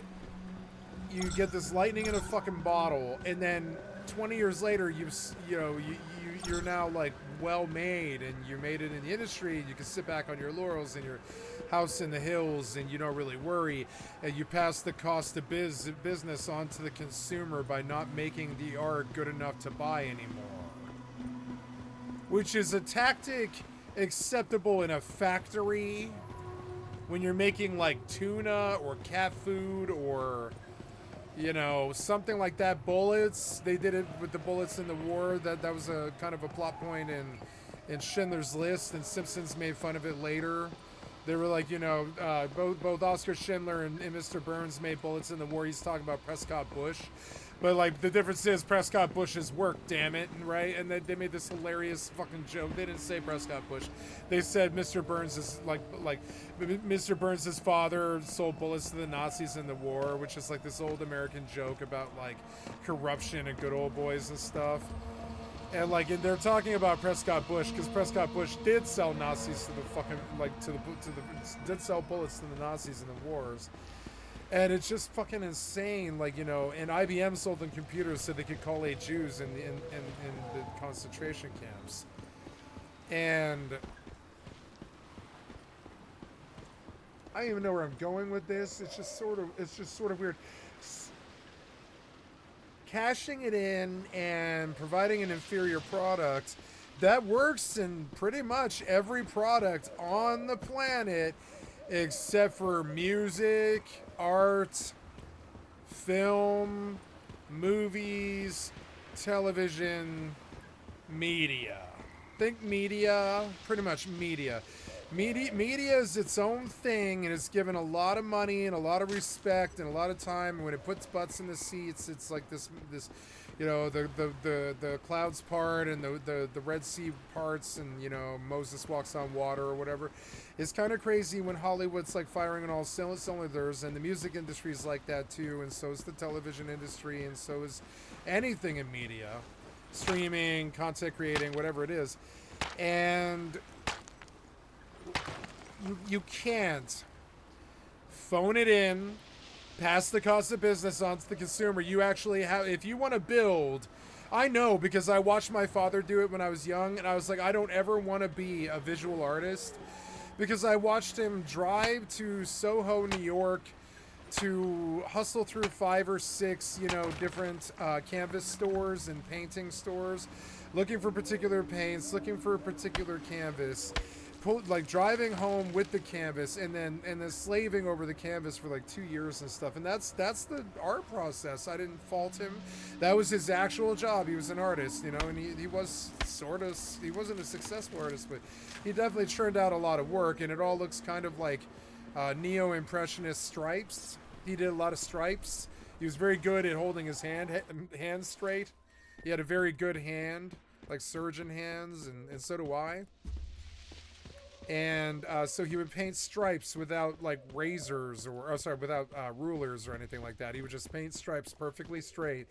you get this lightning in a fucking bottle, and then 20 years later, you're now like well made, and you made it in the industry, and you can sit back on your laurels in your house in the hills, and you don't really worry, and you pass the cost of business on to the consumer by not making the art good enough to buy anymore, which is a tactic acceptable in a factory when you're making like tuna or cat food or, you know, something like that. Bullets, they did it with the bullets in the war. That was a kind of a plot point in Schindler's List, and Simpsons made fun of it later. They were like, you know, both Oscar Schindler and Mr. Burns made bullets in the war. He's talking about Prescott Bush. But, like, the difference is Prescott Bush's work, damn it, right? And they made this hilarious fucking joke. They didn't say Prescott Bush. They said Mr. Burns is, like Mr. Burns' father sold bullets to the Nazis in the war, which is, like, this old American joke about, like, corruption and good old boys and stuff. And, like, they're talking about Prescott Bush because Prescott Bush did sell Nazis to the fucking, like, did sell bullets to the Nazis in the wars. And it's just fucking insane, like, you know, and IBM sold them computers so they could collate Jews in the concentration camps. And I don't even know where I'm going with this. It's just sort of weird. Cashing it in and providing an inferior product that works in pretty much every product on the planet except for music, art, film, movies, television, media. Think media, pretty much media. Media is its own thing, and it's given a lot of money and a lot of respect and a lot of time. And when it puts butts in the seats, it's like this, you know, the clouds part and the Red Sea parts, and, you know, Moses walks on water or whatever. It's kind of crazy when Hollywood's like firing on all cylinders, and the music industry is like that too, and so is the television industry, and so is anything in media, streaming, content creating, whatever it is. And you can't phone it in, pass the cost of business on to the consumer. You actually have, if you want to build, I know because I watched my father do it when I was young, and I was like, I don't ever want to be a visual artist, because I watched him drive to Soho, New York, to hustle through 5 or 6, you know, different canvas stores and painting stores, looking for particular paints, looking for a particular canvas, like driving home with the canvas, and then slaving over the canvas for like 2 years and stuff. And that's the art process. I didn't fault him. That was his actual job. He was an artist, you know, and he was he wasn't a successful artist, but he definitely churned out a lot of work, and it all looks kind of like neo-impressionist stripes. He did a lot of stripes. He was very good at holding his hand straight. He had a very good hand, like surgeon hands, and so do I. And so he would paint stripes without like razors without rulers or anything like that. He would just paint stripes perfectly straight,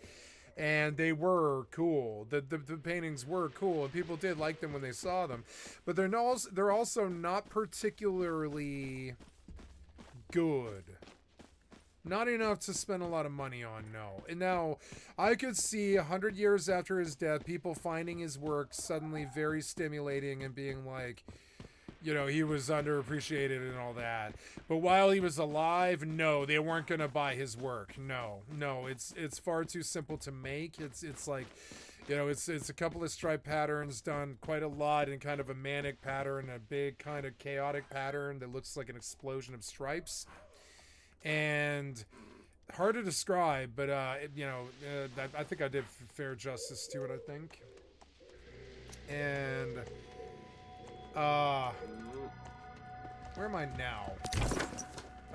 and they were cool. The paintings were cool, and people did like them when they saw them. But they're also not particularly good. Not enough to spend a lot of money on, no. And now, I could see 100 years after his death, people finding his work suddenly very stimulating and being like, you know, he was underappreciated and all that. But while he was alive, no, they weren't going to buy his work. No, it's far too simple to make. It's like, You know, it's a couple of stripe patterns done quite a lot in kind of a manic pattern, a big kind of chaotic pattern that looks like an explosion of stripes. And hard to describe, but I think I did fair justice to it, I think. And where am I now?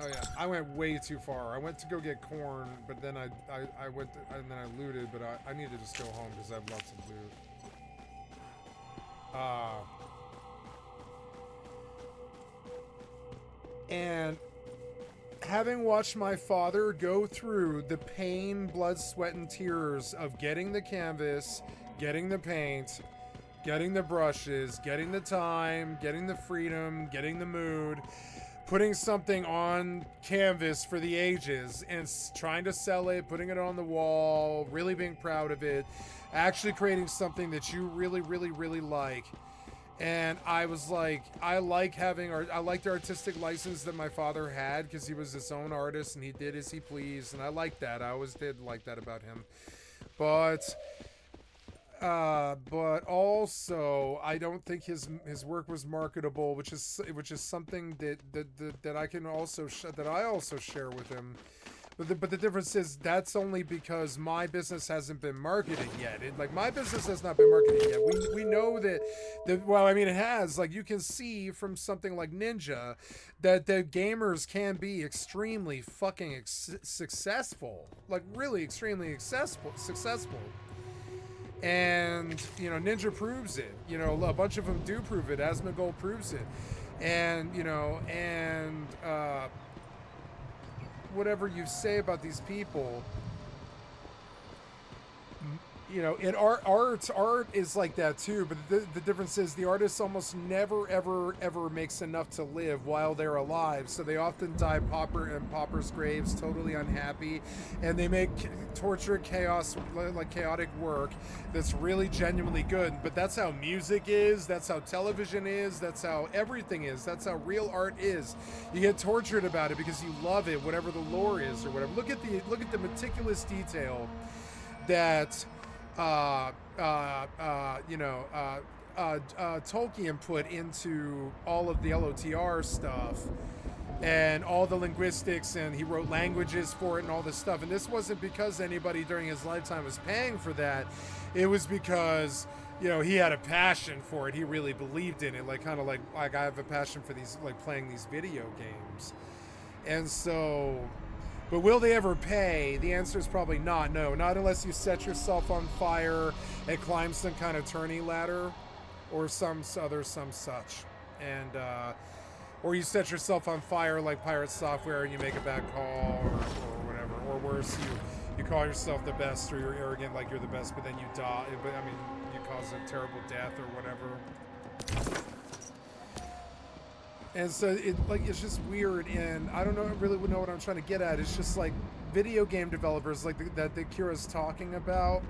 Oh yeah, I went way too far. I went to go get corn, but then I went and then I looted, but I need to just go home because I have lots of loot. And having watched my father go through the pain, blood, sweat, and tears of getting the canvas, getting the paint, getting the brushes, getting the time, getting the freedom, getting the mood, putting something on canvas for the ages and trying to sell it, putting it on the wall, really being proud of it, actually creating something that you really, really, really like. And I was like, I like the artistic license that my father had because he was his own artist and he did as he pleased. And I like that. I always did like that about him. But also I don't think his work was marketable, which is something that I can also that I also share with him. But the difference is that's only because my business hasn't been marketed yet. My business has not been marketed yet. We know that well, I mean, it has. Like, you can see from something like Ninja that the gamers can be extremely fucking successful. Like, really extremely successful. And, you know, Ninja proves it. You know, a bunch of them do prove it. Asmongold proves it. And, you know, and whatever you say about these people, you know, in art is like that too, but the difference is the artist almost never ever makes enough to live while they're alive, so they often die paupers' graves, totally unhappy, and they make torture, chaotic work that's really genuinely good. But that's how music is, that's how television is, that's how everything is, that's how real art is. You get tortured about it because you love it, whatever the lore is or whatever. Look at the meticulous detail that Tolkien put into all of the LOTR stuff and all the linguistics, and he wrote languages for it and all this stuff. And this wasn't because anybody during his lifetime was paying for that. It was because, you know, he had a passion for it. He really believed in it, like kind of like I have a passion for these, like playing these video games. And so, but will they ever pay? The answer is probably not. No, not unless you set yourself on fire and climb some kind of tourney ladder or some such. And, or you set yourself on fire like Pirate Software and you make a bad call or whatever. Or worse, you call yourself the best, or you're arrogant like you're the best, but then you die. But I mean, you cause a terrible death or whatever. And so it's just weird, and I don't really know what I'm trying to get at. It's just like video game developers like that Kira's talking about.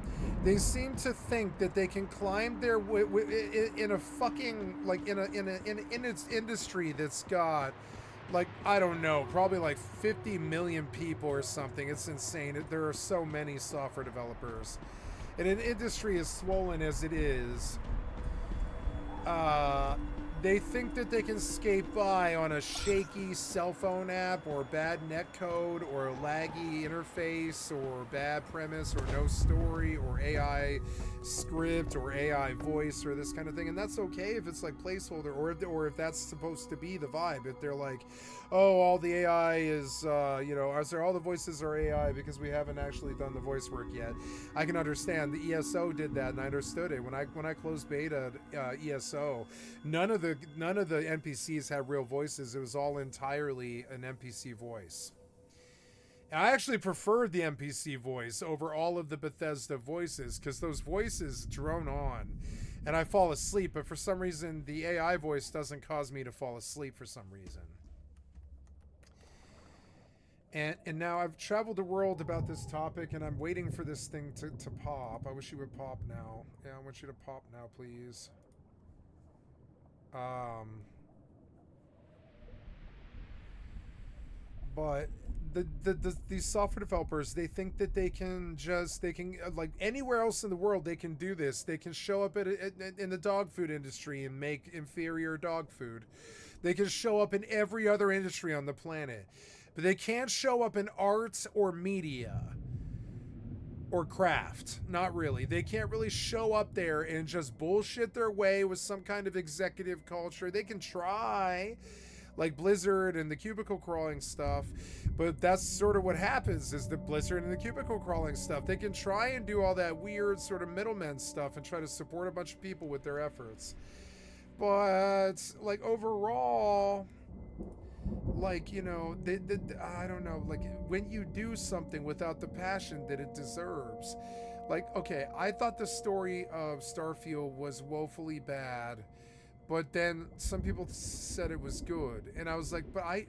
They seem to think that they can climb their in a fucking in its industry that's got, like, I don't know, probably like 50 million people or something. It's insane. There are so many software developers, and an industry as swollen as it is. They think that they can skate by on a shaky cell phone app or bad netcode or a laggy interface or bad premise or no story or AI script or AI voice or this kind of thing. And that's okay if it's like placeholder, or if that's supposed to be the vibe. If they're like, oh, all the AI is, all the voices are AI because we haven't actually done the voice work yet. I can understand. The ESO did that, and I understood it. When I closed beta ESO, none of the NPCs had real voices. It was all entirely an NPC voice. And I actually preferred the NPC voice over all of the Bethesda voices because those voices drone on and I fall asleep, but for some reason the AI voice doesn't cause me to fall asleep for some reason. And now I've traveled the world about this topic, and I'm waiting for this thing to pop. I wish you would pop now. Yeah, I want you to pop now, please. But these software developers, they think that they can like anywhere else in the world they can do this. They can show up in the dog food industry and make inferior dog food. They can show up in every other industry on the planet, but they can't show up in art or media or craft. Not really. They can't really show up there and just bullshit their way with some kind of executive culture. They can try, like Blizzard and the cubicle crawling stuff, but that's sort of what happens is the Blizzard and the cubicle crawling stuff. They can try and do all that weird sort of middleman stuff and try to support a bunch of people with their efforts. But like overall, like, you know, I don't know, like when you do something without the passion that it deserves, like, okay, I thought the story of Starfield was woefully bad, but then some people said it was good, and I was like, I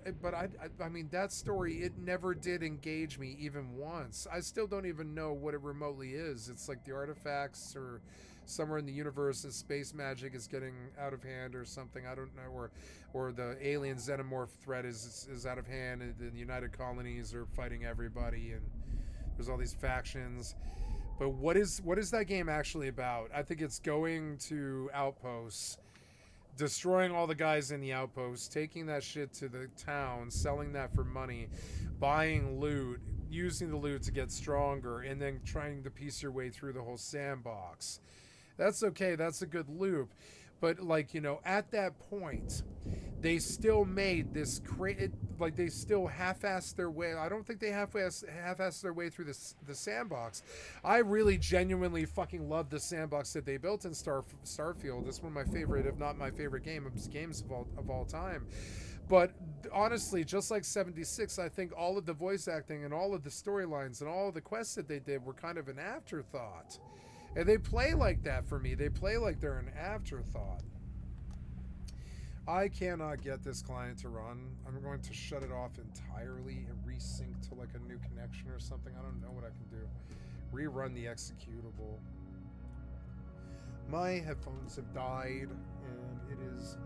mean, that story, it never did engage me even once. I still don't even know what it remotely is. It's like the artifacts or somewhere in the universe, the space magic is getting out of hand or something. I don't know, or the alien xenomorph threat is out of hand, and the United Colonies are fighting everybody, and there's all these factions. But what is that game actually about? I think it's going to outposts, destroying all the guys in the outposts, taking that shit to the town, selling that for money, buying loot, using the loot to get stronger, and then trying to piece your way through the whole sandbox. That's okay, that's a good loop. But, like, you know, at that point, they still made this like, they still half-assed their way. I don't think they half-assed their way through the sandbox. I really genuinely fucking love the sandbox that they built in Starfield. It's one of my favorite, if not my favorite games of all time. But honestly, just like 76, I think all of the voice acting and all of the storylines and all of the quests that they did were kind of an afterthought. And they play like that for me. They play like they're an afterthought. I cannot get this client to run. I'm going to shut it off entirely and resync to like a new connection or something. I don't know what I can do. Rerun the executable. My headphones have died, and it is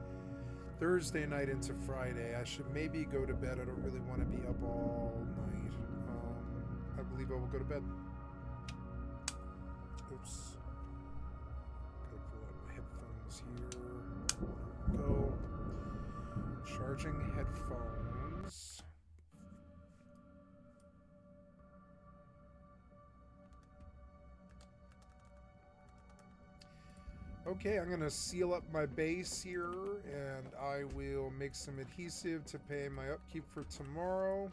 Thursday night into Friday. I should maybe go to bed. I don't really want to be up all night. I believe I will go to bed. Oops. Gotta pull out my headphones here. Go. Charging headphones. Okay, I'm gonna seal up my base here, and I will make some adhesive to pay my upkeep for tomorrow.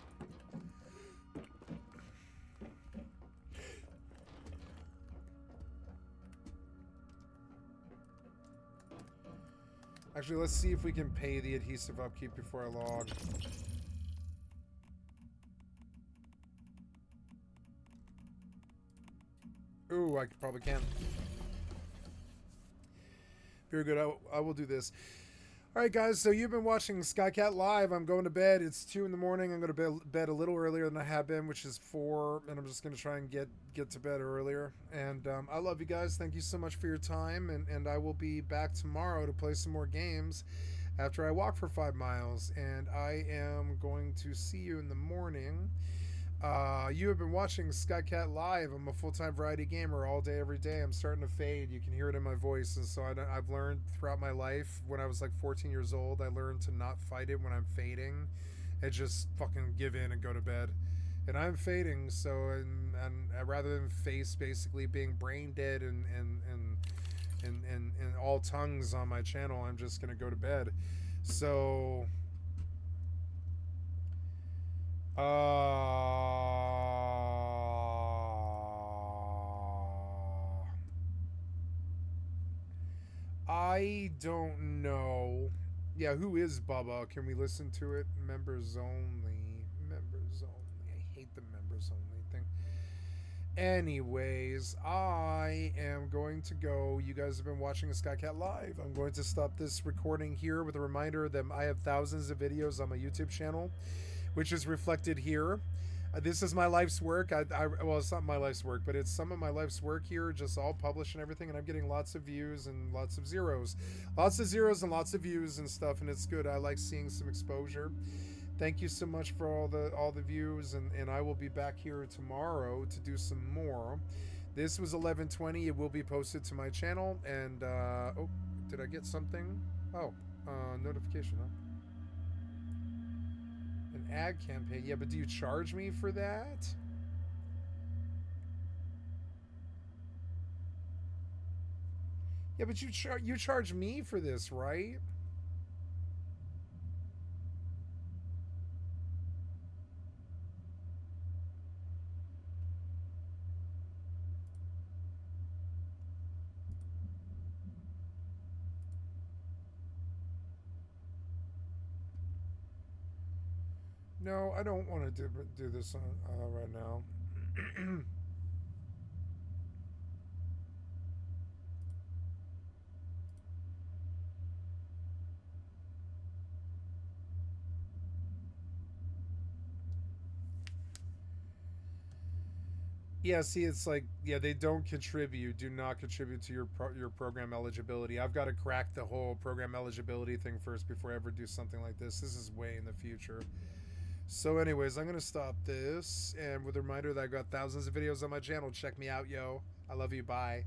Actually, let's see if we can pay the adhesive upkeep before I log. Ooh, I probably can. Very good. I will do this. All right, guys. So you've been watching Skycatlive. I'm going to bed. It's 2 in the morning. I'm going to bed a little earlier than I have been, which is 4. And I'm just going to try and get to bed earlier. And I love you guys. Thank you so much for your time. And I will be back tomorrow to play some more games after I walk for 5 miles. And I am going to see you in the morning. You have been watching Skycatlive. I'm a full-time variety gamer all day, every day. I'm starting to fade. You can hear it in my voice. And so I've learned throughout my life, when I was like 14 years old, I learned to not fight it when I'm fading and just fucking give in and go to bed. And I'm fading, so and rather than face basically being brain dead and all tongues on my channel, I'm just gonna go to bed. So I don't know. Yeah, who is Bubba? Can we listen to it? Members only. Members only. I hate the members only thing. Anyways, I am going to go. You guys have been watching Skycatlive. I'm going to stop this recording here with a reminder that I have thousands of videos on my YouTube channel, which is reflected here. This is my life's work. Well, it's not my life's work, but it's some of my life's work here, just all published and everything, and I'm getting lots of views and lots of zeros. Lots of zeros and lots of views and stuff, and it's good. I like seeing some exposure. Thank you so much for all the views, and I will be back here tomorrow to do some more. This was 11:20. It will be posted to my channel. And oh, did I get something? Oh, notification. Huh? An ad campaign. Yeah, but do you charge me for that? Yeah, but you charge me for this, right? No, I don't want to do this right now. Yeah, see, it's like, yeah, they don't contribute. Do not contribute to your program eligibility. I've got to crack the whole program eligibility thing first before I ever do something like this. This is way in the future. So anyways, I'm going to stop this. And with a reminder that I've got thousands of videos on my channel. Check me out, yo. I love you. Bye.